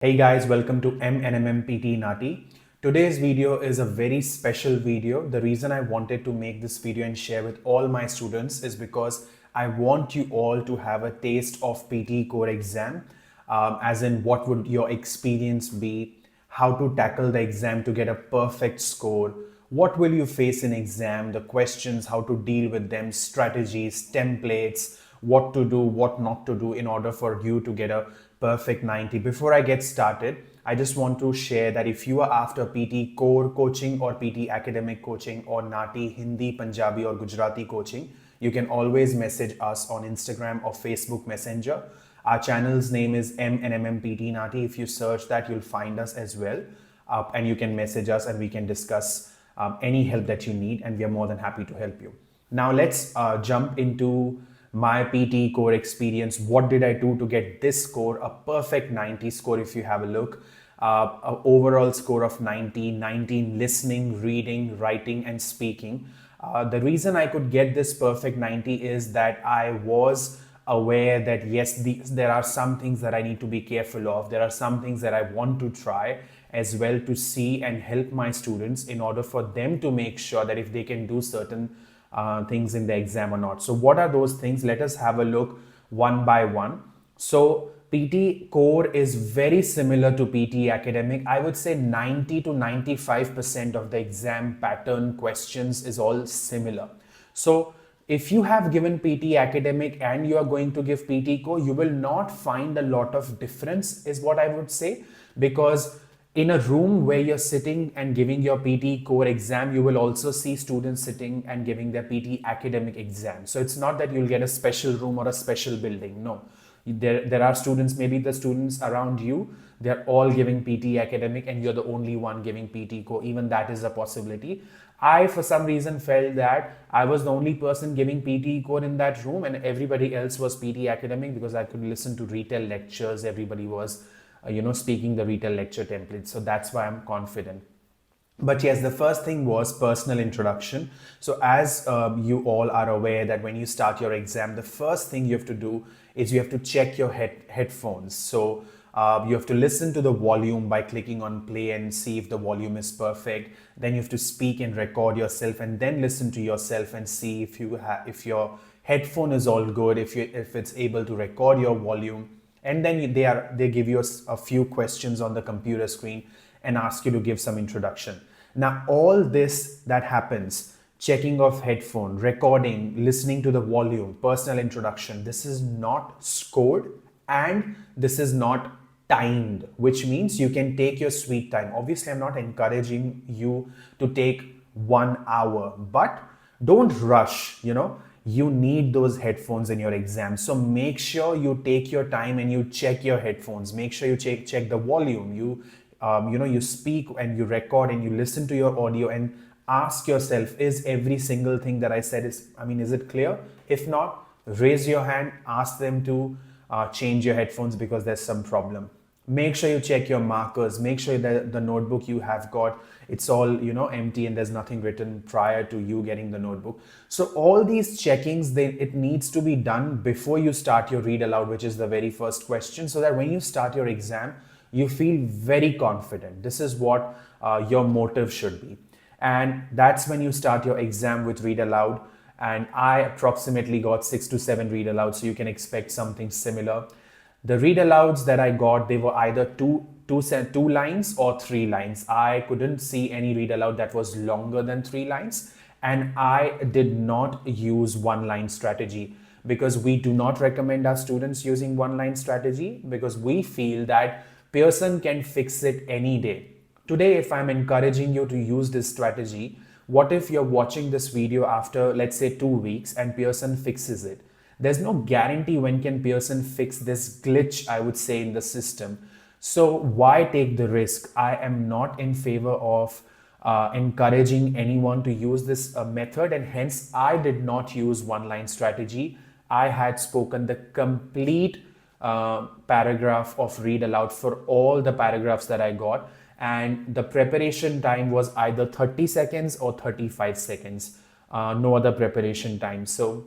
Hey guys, welcome to MNMM PTE NAATI. Today's video is a very special video. The reason I wanted to make this video and share with all my students is because I want you all to have a taste of PTE Core exam, as in what would your experience be, how to tackle the exam to get a perfect score, what will you face in exam, the questions, how to deal with them, strategies, templates, what to do, what not to do in order for you to get a perfect 90. Before I get started, I just want to share that if you are after PT Core coaching or PT Academic coaching or NAATI Hindi, Punjabi or Gujarati coaching, you can always message us on Instagram or Facebook Messenger. Our channel's name is MNMMPT NAATI. If you search that, you'll find us as well. And you can message us and we can discuss any help that you need, and we are more than happy to help you. Now let's jump into my PTE Core experience. What did I do to get this score, a perfect 90 score if you have a look. An overall score of 90, 19 listening, reading, writing and speaking. The reason I could get this perfect 90 is that I was aware that yes, there are some things that I need to be careful of. There are some things that I want to try as well to see and help my students in order for them to make sure that if they can do certain things in the exam or not. So what are those things? Let us have a look one by one. So PT Core is very similar to PT Academic. I would say 90 to 95% of the exam pattern questions is all similar. So if you have given PT Academic and you are going to give PT Core, you will not find a lot of difference is what I would say, because in a room where you're sitting and giving your PT Core exam, you will also see students sitting and giving their PT Academic exam. So it's not that you'll get a special room or a special building. No, there are students, maybe the students around you, they're all giving PT Academic and you're the only one giving PT Core. Even that is a possibility. I, for some reason, felt that I was the only person giving PT Core in that room and everybody else was PT Academic, because I could listen to retail lectures. Everybody was speaking the retail lecture template. So that's why I'm confident. But yes, the first thing was personal introduction. So as you all are aware that when you start your exam, the first thing you have to do is you have to check your headphones. So you have to listen to the volume by clicking on play and see if the volume is perfect. Then you have to speak and record yourself and then listen to yourself and see if your headphone is all good, if it's able to record your volume. And then they give you a few questions on the computer screen and ask you to give some introduction. Now, all this that happens, checking of headphone, recording, listening to the volume, personal introduction, this is not scored and this is not timed, which means you can take your sweet time. Obviously, I'm not encouraging you to take 1 hour, but don't rush, you need those headphones in your exam. So make sure you take your time and you check your headphones. Make sure you check the volume. You speak and you record and you listen to your audio and ask yourself, is every single thing that I said is it clear? If not, raise your hand, ask them to change your headphones because there's some problem. Make sure you check your markers. Make sure that the notebook you have got, it's all empty and there's nothing written prior to you getting the notebook. So all these checkings, it needs to be done before you start your read aloud, which is the very first question, so that when you start your exam, you feel very confident. This is what your motive should be. And that's when you start your exam with read aloud. And I approximately got 6 to 7 read alouds, so you can expect something similar. The read alouds that I got, they were either two lines or 3 lines. I couldn't see any read aloud that was longer than 3 lines. And I did not use 1-line strategy, because we do not recommend our students using 1-line strategy, because we feel that Pearson can fix it any day. Today, if I'm encouraging you to use this strategy, what if you're watching this video after, let's say, 2 weeks and Pearson fixes it? There's no guarantee when can Pearson fix this glitch, I would say, in the system. So why take the risk? I am not in favor of encouraging anyone to use this method, and hence I did not use 1-line strategy. I had spoken the complete paragraph of read aloud for all the paragraphs that I got, and the preparation time was either 30 seconds or 35 seconds, no other preparation time. So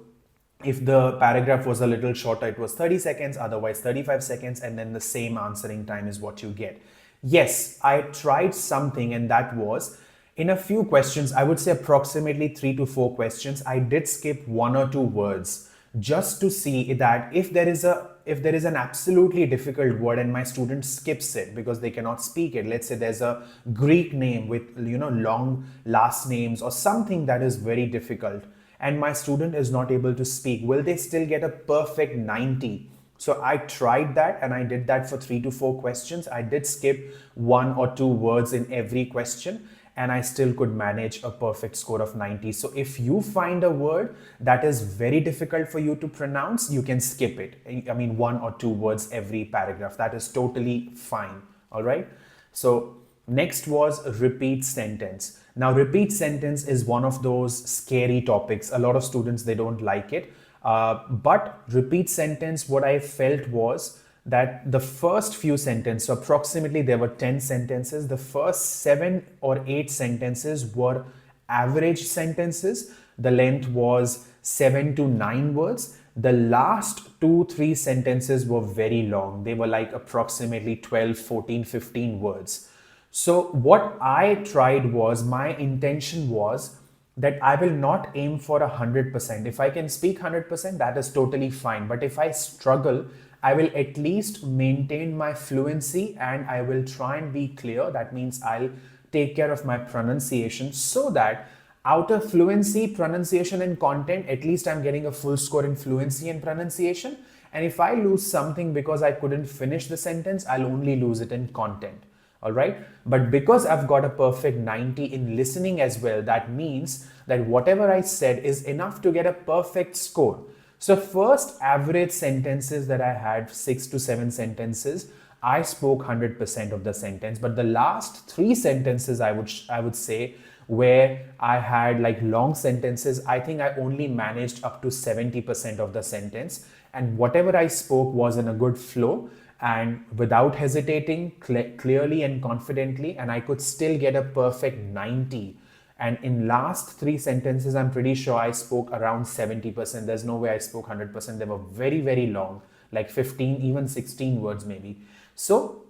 If the paragraph was a little shorter, it was 30 seconds, otherwise 35 seconds, and then the same answering time is what you get. Yes, I tried something, and that was in a few questions, I would say approximately 3 to 4 questions, I did skip 1 or 2 words just to see that if there is an absolutely difficult word and my student skips it because they cannot speak it. Let's say there's a Greek name with long last names or something that is very difficult and my student is not able to speak, will they still get a perfect 90? So I tried that and I did that for 3 to 4 questions. I did skip 1 or 2 words in every question and I still could manage a perfect score of 90. So if you find a word that is very difficult for you to pronounce, you can skip it. I mean, 1 or 2 words every paragraph. That is totally fine. All right. So next was repeat sentence. Now, repeat sentence is one of those scary topics. A lot of students, they don't like it. But repeat sentence, what I felt was that the first few sentences, so approximately there were 10 sentences, the first 7 or 8 sentences were average sentences. The length was 7 to 9 words. The last 2, 3 sentences were very long. They were like approximately 12, 14, 15 words. So what I tried was, my intention was that I will not aim for 100%. If I can speak 100%, that is totally fine. But if I struggle, I will at least maintain my fluency and I will try and be clear. That means I'll take care of my pronunciation so that out of fluency, pronunciation and content, at least I'm getting a full score in fluency and pronunciation. And if I lose something because I couldn't finish the sentence, I'll only lose it in content. All right. But because I've got a perfect 90 in listening as well, that means that whatever I said is enough to get a perfect score. So first average sentences that I had, 6 to 7 sentences, I spoke 100% of the sentence. But the last 3 sentences, I would say, where I had like long sentences, I think I only managed up to 70% of the sentence. And whatever I spoke was in a good flow and without hesitating, clearly and confidently, and I could still get a perfect 90. And in last 3 sentences, I'm pretty sure I spoke around 70%. There's no way I spoke 100%. They were very, very long, like 15, even 16 words maybe. So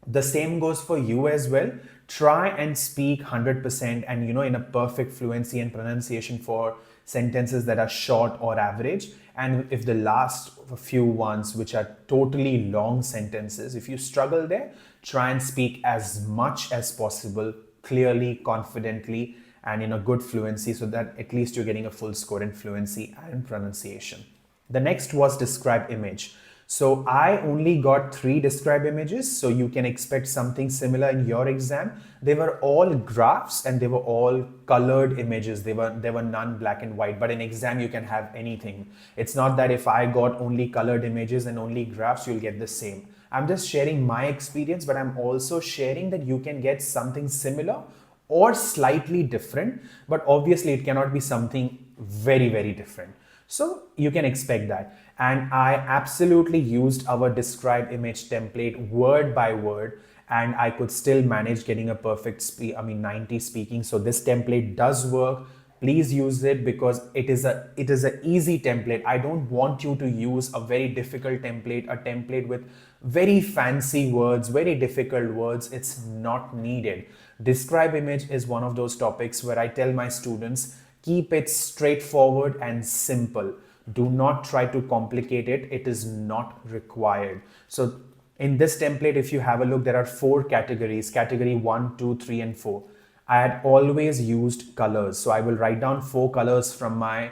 the same goes for you as well. Try and speak 100% and in a perfect fluency and pronunciation for sentences that are short or average. And if the last few ones, which are totally long sentences, if you struggle there, try and speak as much as possible, clearly, confidently, and in a good fluency so that at least you're getting a full score in fluency and pronunciation. The next was describe image. So I only got 3 describe images, so you can expect something similar in your exam. They were all graphs and they were all colored images. There were none black and white, but in exam you can have anything. It's not that if I got only colored images and only graphs, you'll get the same. I'm just sharing my experience, but I'm also sharing that you can get something similar or slightly different, but obviously it cannot be something very, very different. So you can expect that. And I absolutely used our describe image template word by word, and I could still manage getting a perfect 90 speaking. So this template does work. Please use it because it is an easy template. I don't want you to use a very difficult template, a template with very fancy words, very difficult words. It's not needed. Describe image is one of those topics where I tell my students, keep it straightforward and simple. Do not try to complicate it. It is not required. So in this template, if you have a look, there are 4 categories, category 1, 2, 3, and 4. I had always used colors. So I will write down 4 colors from my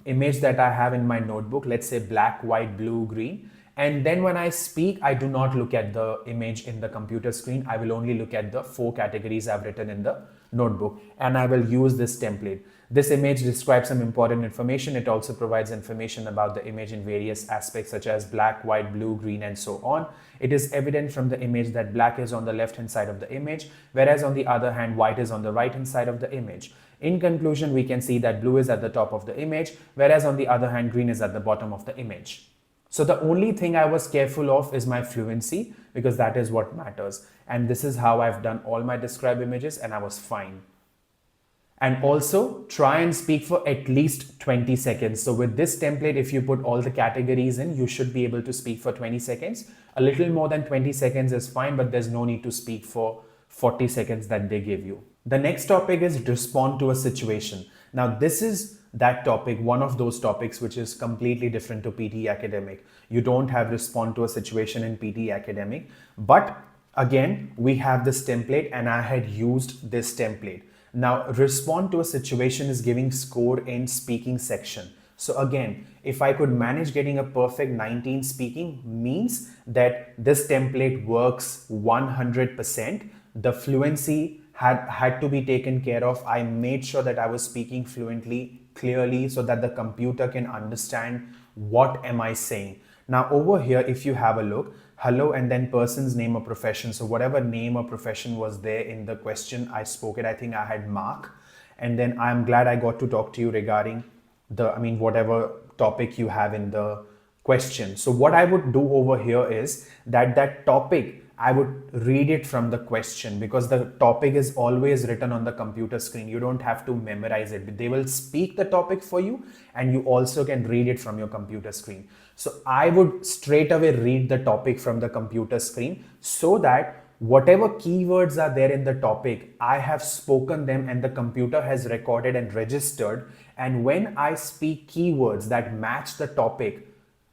image that I have in my notebook. Let's say black, white, blue, green. And then when I speak, I do not look at the image in the computer screen. I will only look at the 4 categories I've written in the notebook, and I will use this template. This image describes some important information. It also provides information about the image in various aspects such as black, white, blue, green, and so on. It is evident from the image that black is on the left hand side of the image, whereas on the other hand, white is on the right hand side of the image. In conclusion, we can see that blue is at the top of the image, whereas on the other hand, green is at the bottom of the image. So the only thing I was careful of is my fluency, because that is what matters. And this is how I've done all my describe images, and I was fine. And also try and speak for at least 20 seconds. So with this template, if you put all the categories in, you should be able to speak for 20 seconds. A little more than 20 seconds is fine, but there's no need to speak for 40 seconds that they give you. The next topic is respond to a situation. Now this is that topic, one of those topics which is completely different to PTE Academic. You don't have respond to a situation in PTE Academic, but again, we have this template and I had used this template. Now, respond to a situation is giving score in speaking section. So again, if I could manage getting a perfect 19 speaking, means that this template works 100%. The fluency had to be taken care of. I made sure that I was speaking fluently, clearly, so that the computer can understand what am I saying. Now over here, if you have a look, hello and then person's name or profession. So whatever name or profession was there in the question, I spoke it. I think I had Mark. And then I'm glad I got to talk to you regarding whatever topic you have in the question. So what I would do over here is that topic, I would read it from the question, because the topic is always written on the computer screen. You don't have to memorize it. They will speak the topic for you and you also can read it from your computer screen. So I would straight away read the topic from the computer screen, so that whatever keywords are there in the topic, I have spoken them and the computer has recorded and registered. And when I speak keywords that match the topic,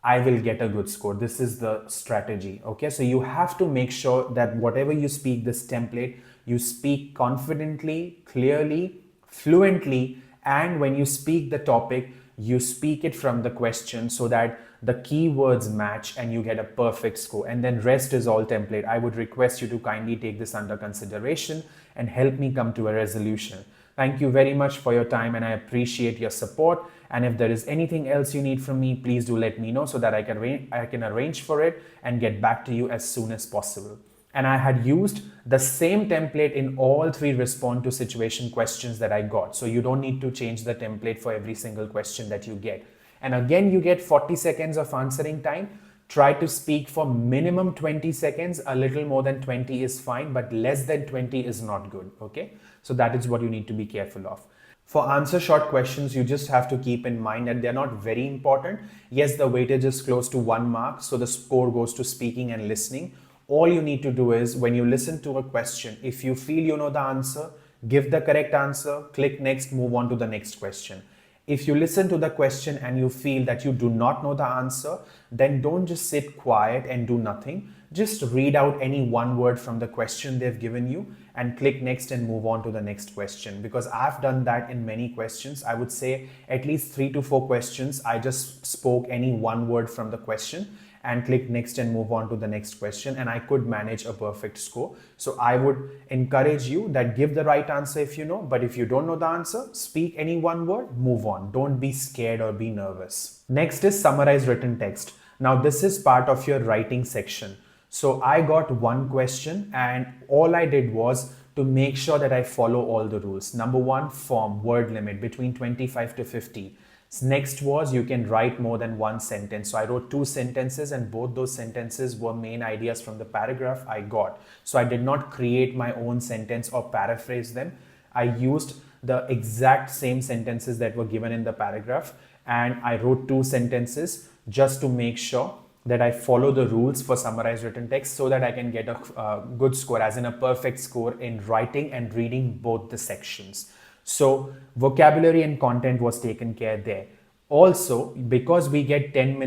I will get a good score. This is the strategy. Okay, so you have to make sure that whatever you speak, this template, you speak confidently, clearly, fluently, and when you speak the topic, you speak it from the question so that the keywords match and you get a perfect score. And then rest is all template. I would request you to kindly take this under consideration and help me come to a resolution. Thank you very much for your time and I appreciate your support. And if there is anything else you need from me, please do let me know so that I can arrange for it and get back to you as soon as possible. And I had used the same template in all 3 respond to situation questions that I got. So you don't need to change the template for every single question that you get. And again, you get 40 seconds of answering time. Try to speak for minimum 20 seconds. A little more than 20 is fine, but less than 20 is not good. Okay, so that is what you need to be careful of. For answer short questions, you just have to keep in mind that they're not very important. Yes, the weightage is close to 1 mark, so the score goes to speaking and listening. All you need to do is, when you listen to a question, if you feel you know the answer, give the correct answer, click next, move on to the next question. If you listen to the question and you feel that you do not know the answer, then don't just sit quiet and do nothing. Just read out any one word from the question they've given you and click next and move on to the next question. Because I've done that in many questions. I would say at least 3 to 4 questions. I just spoke any one word from the question and click next and move on to the next question, and I could manage a perfect score. So I would encourage you that give the right answer if you know, but if you don't know the answer, speak any one word, move on. Don't be scared or be nervous. Next is summarize written text. Now this is part of your writing section. So I got one question and all I did was to make sure that I follow all the rules. Number 1, form, word limit between 25 to 50. Next was you can write more than 1 sentence. So I wrote 2 sentences and both those sentences were main ideas from the paragraph I got. So I did not create my own sentence or paraphrase them. I used the exact same sentences that were given in the paragraph and I wrote 2 sentences just to make sure that I follow the rules for summarized written text so that I can get a good score, as in a perfect score in writing and reading both the sections. So vocabulary and content was taken care there. Also, because we get 10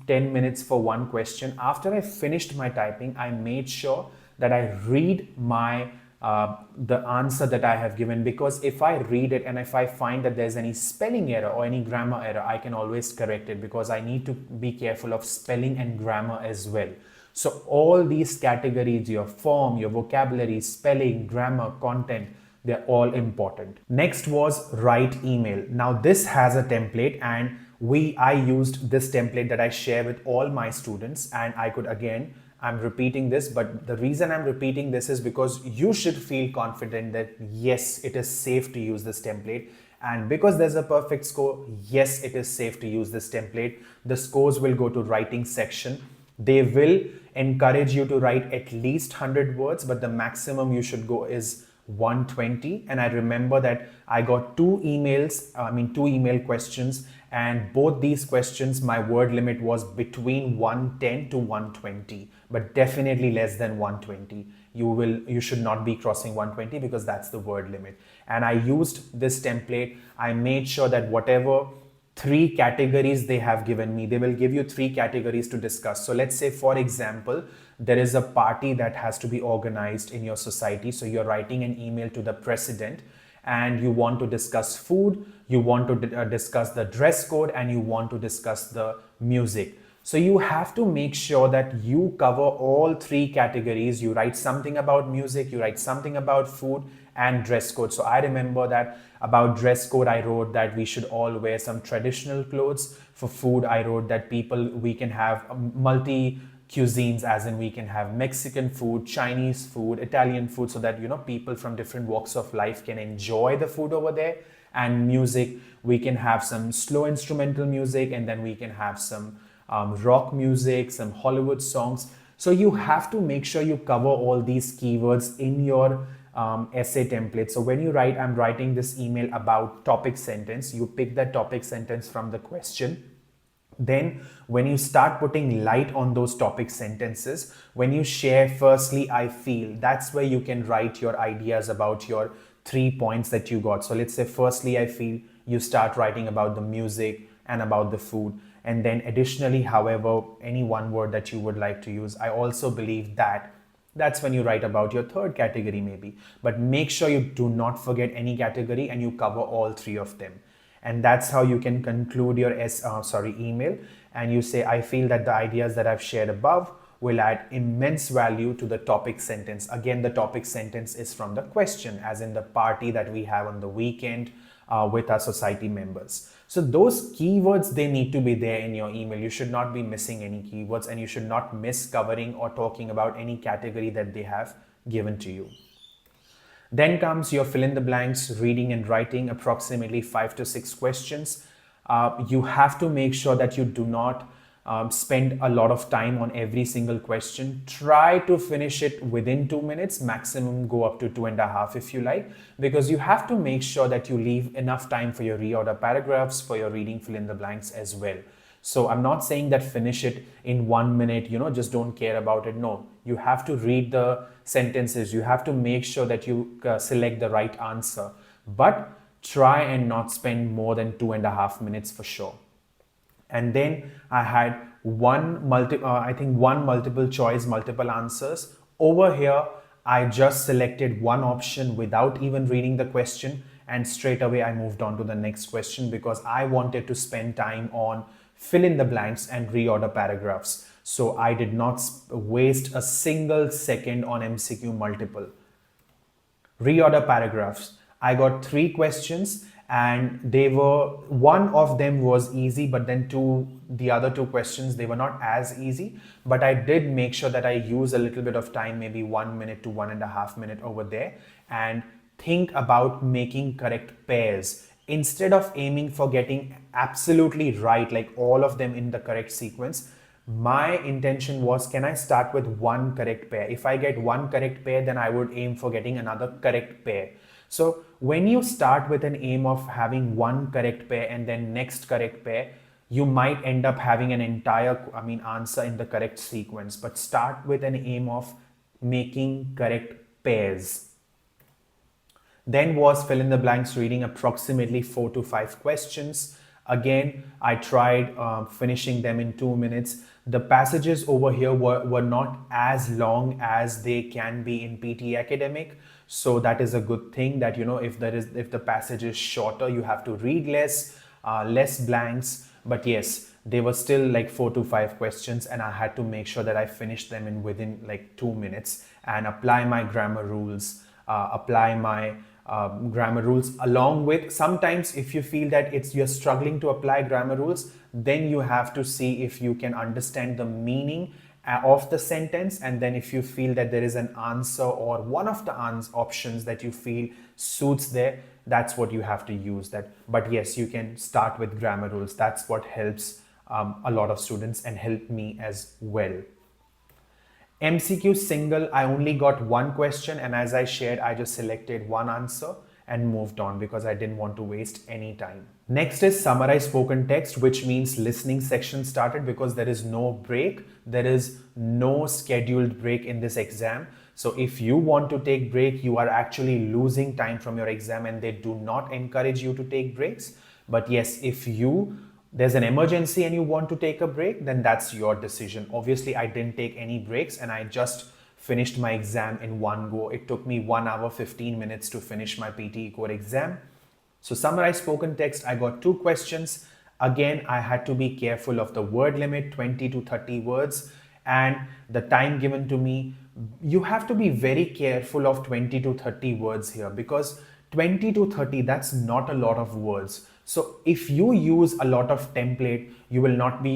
minutes for one question, after I finished my typing, I made sure that I read my the answer that I have given, because if I read it and if I find that there's any spelling error or any grammar error, I can always correct it, because I need to be careful of spelling and grammar as well. So all these categories, your form, your vocabulary, spelling, grammar, content, they're all important. Next was write email. Now this has a template and I used this template that I share with all my students, and I could again, I'm repeating this, but the reason I'm repeating this is because you should feel confident that yes, it is safe to use this template. And because there's a perfect score, yes, it is safe to use this template. The scores will go to writing section. They will encourage you to write at least 100 words, but the maximum you should go is 120. And I remember that I got two email questions, and both these questions, my word limit was between 110 to 120, but definitely less than 120. You should not be crossing 120 because that's the word limit. And I used this template. I made sure that whatever three categories they have given me, they will give you three categories to discuss. So let's say, for example, there is a party that has to be organized in your society. So you're writing an email to the president and you want to discuss food, you want to discuss the dress code, and you want to discuss the music. So you have to make sure that you cover all three categories. You write something about music, you write something about food, and dress code. So I remember that about dress code, I wrote that we should all wear some traditional clothes. For food, I wrote that we can have multi cuisines, as in we can have Mexican food, Chinese food, Italian food, so that people from different walks of life can enjoy the food over there. And music, we can have some slow instrumental music, and then we can have some rock music, some Hollywood songs. So you have to make sure you cover all these keywords in your essay template. So when you write, I'm writing this email about topic sentence, you pick that topic sentence from the question. Then when you start putting light on those topic sentences, when you share firstly I feel, that's where you can write your ideas about your 3 points that you got. So let's say firstly I feel, you start writing about the music and about the food. And then additionally, however, any one word that you would like to use, I also believe that. That's when you write about your third category maybe. But make sure you do not forget any category and you cover all three of them. And that's how you can conclude your email. And you say, I feel that the ideas that I've shared above will add immense value to the topic sentence. Again, the topic sentence is from the question, as in the party that we have on the weekend with our society members. So those keywords, they need to be there in your email. You should not be missing any keywords, and you should not miss covering or talking about any category that they have given to you. Then comes your fill in the blanks, reading and writing, approximately 5 to 6 questions. You have to make sure that you do not spend a lot of time on every single question. Try to finish it within 2 minutes, maximum go up to 2.5 if you like, because you have to make sure that you leave enough time for your reorder paragraphs, for your reading fill in the blanks as well. So I'm not saying that finish it in 1 minute, just don't care about it. No, you have to read the sentences. You have to make sure that you select the right answer, but try and not spend more than 2.5 minutes for sure. And then I had one multiple choice, multiple answers. Over here, I just selected one option without even reading the question, and straight away I moved on to the next question because I wanted to spend time on fill in the blanks and reorder paragraphs. So I did not waste a single second on MCQ multiple. Reorder paragraphs. I got 3 questions, and one of them was easy, but then the other 2 questions, they were not as easy. But I did make sure that I use a little bit of time, maybe 1 minute to 1.5 minutes over there, and think about making correct pairs. Instead of aiming for getting absolutely right, like all of them in the correct sequence, my intention was, can I start with one correct pair? If I get one correct pair, then I would aim for getting another correct pair. So when you start with an aim of having one correct pair and then next correct pair, you might end up having an entire answer in the correct sequence. But start with an aim of making correct pairs. Then was fill in the blanks reading, approximately 4 to 5 questions. Again, I tried finishing them in 2 minutes. The passages over here were not as long as they can be in PTE Academic. So that is a good thing, that if the passage is shorter, you have to read less blanks. But yes, they were still like 4 to 5 questions, and I had to make sure that I finished them within like 2 minutes and apply my grammar rules, along with, sometimes if you feel that you're struggling to apply grammar rules, then you have to see if you can understand the meaning of the sentence. And then if you feel that there is an answer or one of the options that you feel suits there, that's what you have to use that. But yes, you can start with grammar rules. That's what helps a lot of students and helped me as well. MCQ single, I only got one question, and as I shared, I just selected one answer and moved on because I didn't want to waste any time. Next is summarize spoken text, which means listening section started because there is no break. There is no scheduled break in this exam. So if you want to take break, you are actually losing time from your exam, and they do not encourage you to take breaks. But yes, if there's an emergency and you want to take a break, then that's your decision. Obviously, I didn't take any breaks and I just finished my exam in one go. It took me 1 hour 15 minutes to finish my PTE Core exam. So summarize spoken text, I got 2 questions. Again, I had to be careful of the word limit, 20 to 30 words, and the time given to me. You have to be very careful of 20 to 30 words here because 20 to 30, that's not a lot of words. So if you use a lot of template, you will not be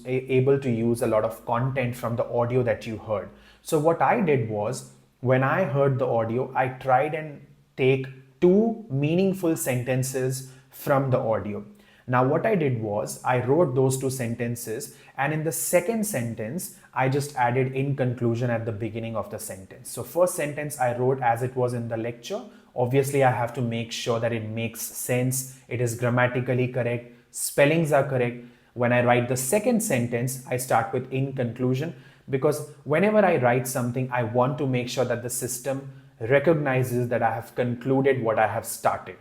able to use a lot of content from the audio that you heard. So what I did was, when I heard the audio, I tried and take 2 meaningful sentences from the audio. Now what I did was, I wrote those 2 sentences, and in the second sentence, I just added in conclusion at the beginning of the sentence. So first sentence I wrote as it was in the lecture. Obviously, I have to make sure that it makes sense, it is grammatically correct, spellings are correct. When I write the second sentence, I start with in conclusion because whenever I write something, I want to make sure that the system recognizes that I have concluded what I have started.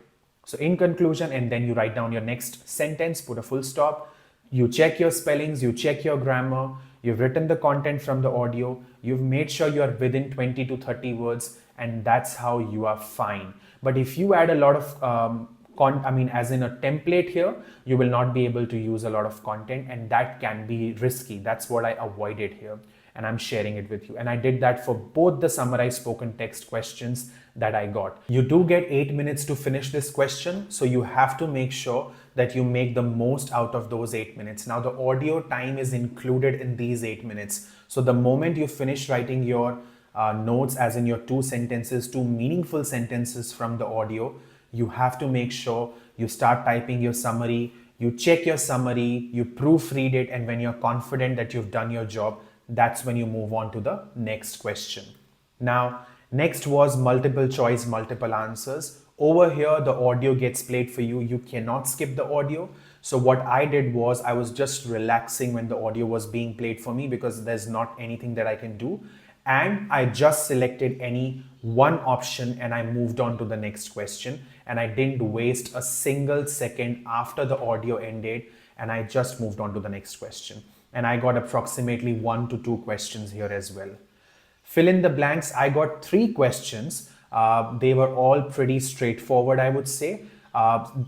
So in conclusion, and then you write down your next sentence, put a full stop, you check your spellings, you check your grammar, you've written the content from the audio, you've made sure you are within 20 to 30 words, and that's how you are fine. But if you add a lot of as in a template here, you will not be able to use a lot of content, and that can be risky. That's what I avoided here, and I'm sharing it with you. And I did that for both the summarized spoken text questions that I got. You do get 8 minutes to finish this question, so you have to make sure that you make the most out of those 8 minutes. Now the audio time is included in these 8 minutes. So the moment you finish writing your notes, as in your 2 sentences, 2 meaningful sentences from the audio, you have to make sure you start typing your summary, you check your summary, you proofread it, and when you're confident that you've done your job, that's when you move on to the next question. Now, next was multiple choice, multiple answers. Over here, the audio gets played for you. You cannot skip the audio. So what I did was, I was just relaxing when the audio was being played for me because there's not anything that I can do. And I just selected any one option and I moved on to the next question. And I didn't waste a single second after the audio ended, and I just moved on to the next question. And I got approximately 1 to 2 questions here as well. Fill in the blanks, I got 3 questions. They were all pretty straightforward, I would say.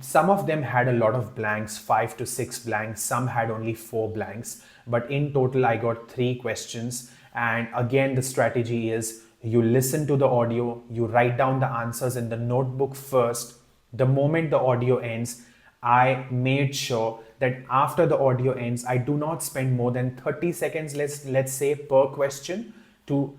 Some of them had a lot of blanks, 5 to 6 blanks. Some had only 4 blanks. But in total, I got 3 questions. And again, the strategy is you listen to the audio, you write down the answers in the notebook first. The moment the audio ends, I made sure that after the audio ends, I do not spend more than 30 seconds, let's say, per question to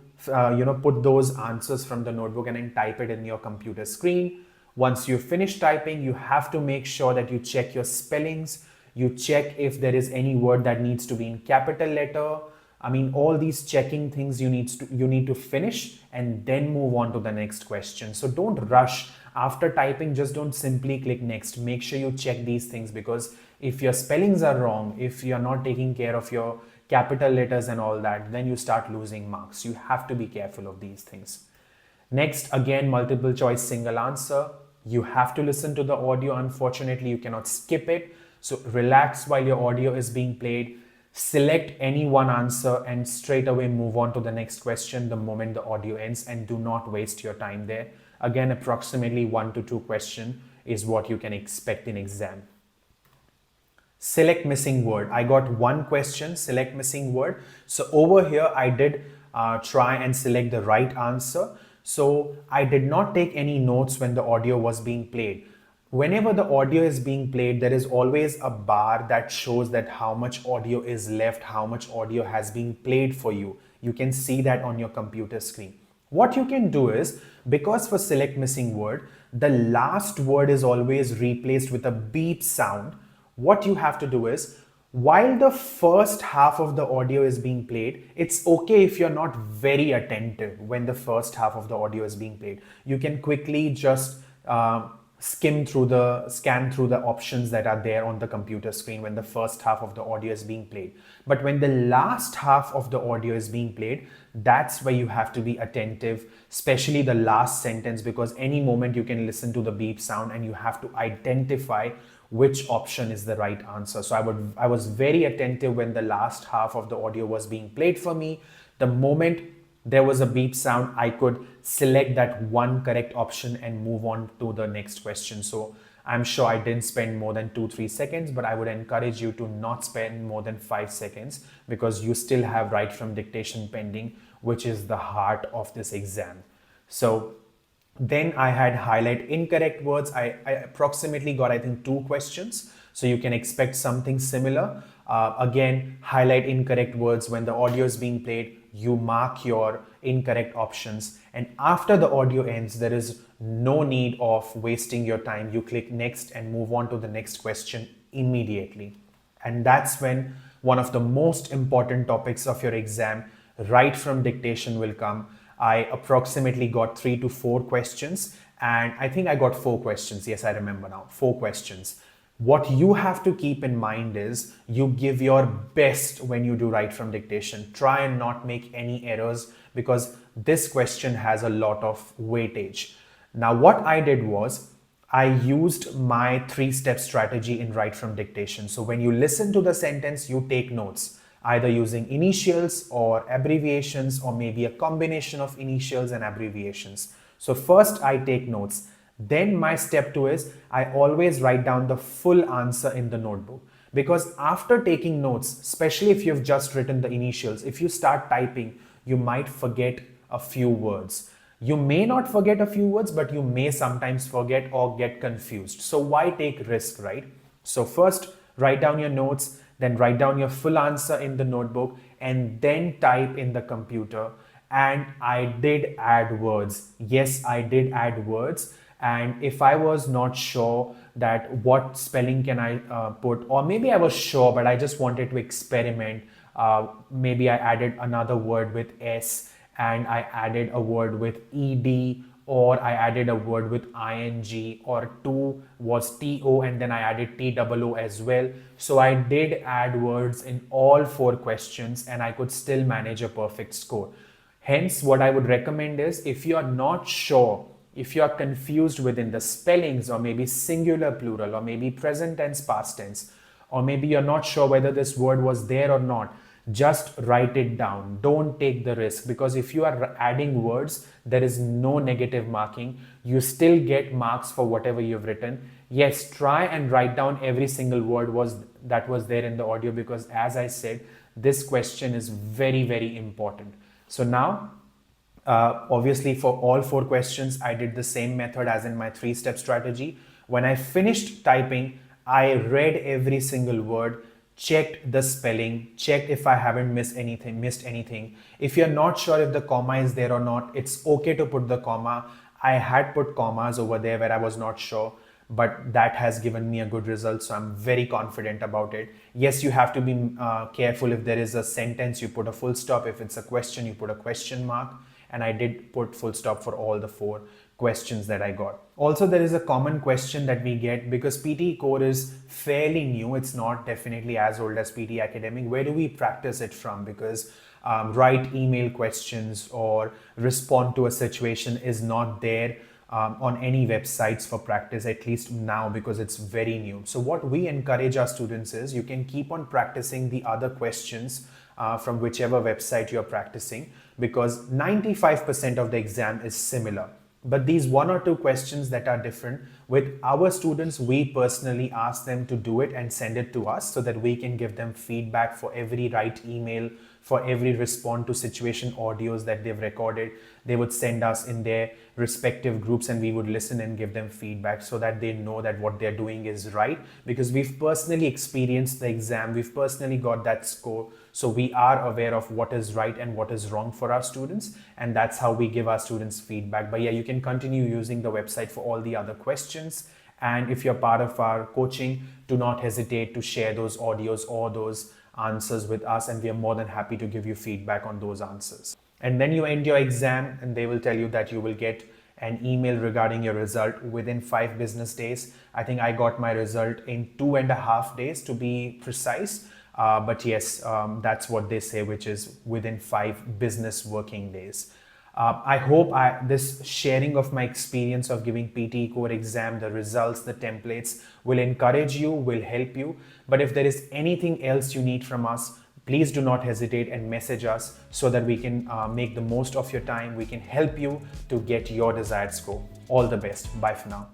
put those answers from the notebook and then type it in your computer screen. Once you finish typing, you have to make sure that you check your spellings, you check if there is any word that needs to be in capital letter. I mean, all these checking things you need to finish and then move on to the next question. So don't rush. After typing, just don't simply click next. Make sure you check these things, because if your spellings are wrong, if you're not taking care of your capital letters and all that, then you start losing marks. You have to be careful of these things. Next, again, multiple choice single answer. You have to listen to the audio. Unfortunately, you cannot skip it. So relax while your audio is being played. Select any one answer and straight away move on to the next question the moment the audio ends, and do not waste your time there. Again, approximately 1 to 2 questions is what you can expect in exam. Select missing word. I got 1 question, select missing word. So over here, I did try and select the right answer. So I did not take any notes when the audio was being played. Whenever the audio is being played, there is always a bar that shows that how much audio is left, how much audio has been played for you. You can see that on your computer screen. What you can do is, because for select missing word, the last word is always replaced with a beep sound. What you have to do is, While the first half of the audio is being played, it's okay if you're not very attentive when the first half of the audio is being played. You can quickly just scan through the options that are there on the computer screen when the first half of the audio is being played. But when the last half of the audio is being played, that's where you have to be attentive, especially the last sentence, because any moment you can listen to the beep sound and you have to identify which option is the right answer. So I was very attentive when the last half of the audio was being played for me. The moment there was a beep sound, I could select that one correct option and move on to the next question. So I'm sure I didn't spend more than 2-3 seconds, but I would encourage you to not spend more than 5 seconds, because you still have right from dictation pending, which is the heart of this exam. So then I had highlight incorrect words. I approximately got, I think, 2 questions. So you can expect something similar. Again, highlight incorrect words. When the audio is being played, you mark your incorrect options. And after the audio ends, there is no need of wasting your time. You click next and move on to the next question immediately. And that's when one of the most important topics of your exam, right from dictation, will come. I approximately got 3 to 4 questions, and I think I got 4 questions. Yes, I remember now, 4 questions. What you have to keep in mind is you give your best when you do right from dictation. Try and not make any errors, because this question has a lot of weightage. Now, what I did was I used my 3-step strategy in right from dictation. So when you listen to the sentence, you take notes, either using initials or abbreviations, or maybe a combination of initials and abbreviations. So first I take notes. Then my step 2 is I always write down the full answer in the notebook. Because after taking notes, especially if you've just written the initials, if you start typing, you might forget a few words. You may not forget a few words, but you may sometimes forget or get confused. So why take risk, right? So first write down your notes, then write down your full answer in the notebook, and then type in the computer. And I did add words. Yes, I did add words. And if I was not sure that what spelling can I put, or maybe I was sure, but I just wanted to experiment, maybe I added another word with S, and I added a word with ed, or I added a word with ing, or to was to, and then I added TOO as well. So I did add words in all 4 questions, and I could still manage a perfect score. Hence, what I would recommend is, if you are not sure, if you are confused within the spellings, or maybe singular plural, or maybe present tense past tense, or maybe you're not sure whether this word was there or not, just write it down. Don't take the risk, because if you are adding words, there is no negative marking. You still get marks for whatever you've written. Yes, try and write down every single word that was there in the audio, because as I said, this question is very, very important. So now, obviously for all 4 questions, I did the same method as in my 3-step strategy. When I finished typing, I read every single word, checked the spelling, checked if I haven't missed anything. If you're not sure if the comma is there or not, it's okay to put the comma. I had put commas over there where I was not sure, but that has given me a good result, so I'm very confident about it. Yes, you have to be careful. If there is a sentence, you put a full stop. If it's a question, you put a question mark. And I did put full stop for all the 4 questions that I got. Also, there is a common question that we get, because PTE Core is fairly new. It's not definitely as old as PTE Academic. Where do we practice it from? Because write email questions or respond to a situation is not there on any websites for practice, at least now, because it's very new. So what we encourage our students is, you can keep on practicing the other questions from whichever website you're practicing, because 95% of the exam is similar. But these 1 or 2 questions that are different, with our students, we personally ask them to do it and send it to us, so that we can give them feedback for every right email, for every respond to situation audios that they've recorded. They would send us in their respective groups, and we would listen and give them feedback, so that they know that what they're doing is right, because we've personally experienced the exam, we've personally got that score. So we are aware of what is right and what is wrong for our students, and that's how we give our students feedback. But yeah, you can continue using the website for all the other questions, And if you're part of our coaching, do not hesitate to share those audios or those answers with us, and we are more than happy to give you feedback on those answers. And then you end your exam, and they will tell you that you will get an email regarding your result within 5 business days. I think I got my result in 2.5 days to be precise. But yes, that's what they say, which is within 5 business working days. I hope this sharing of my experience of giving PTE Core exam, the results, the templates will encourage you, will help you. But if there is anything else you need from us, please do not hesitate and message us so that we can make the most of your time. We can help you to get your desired score. All the best. Bye for now.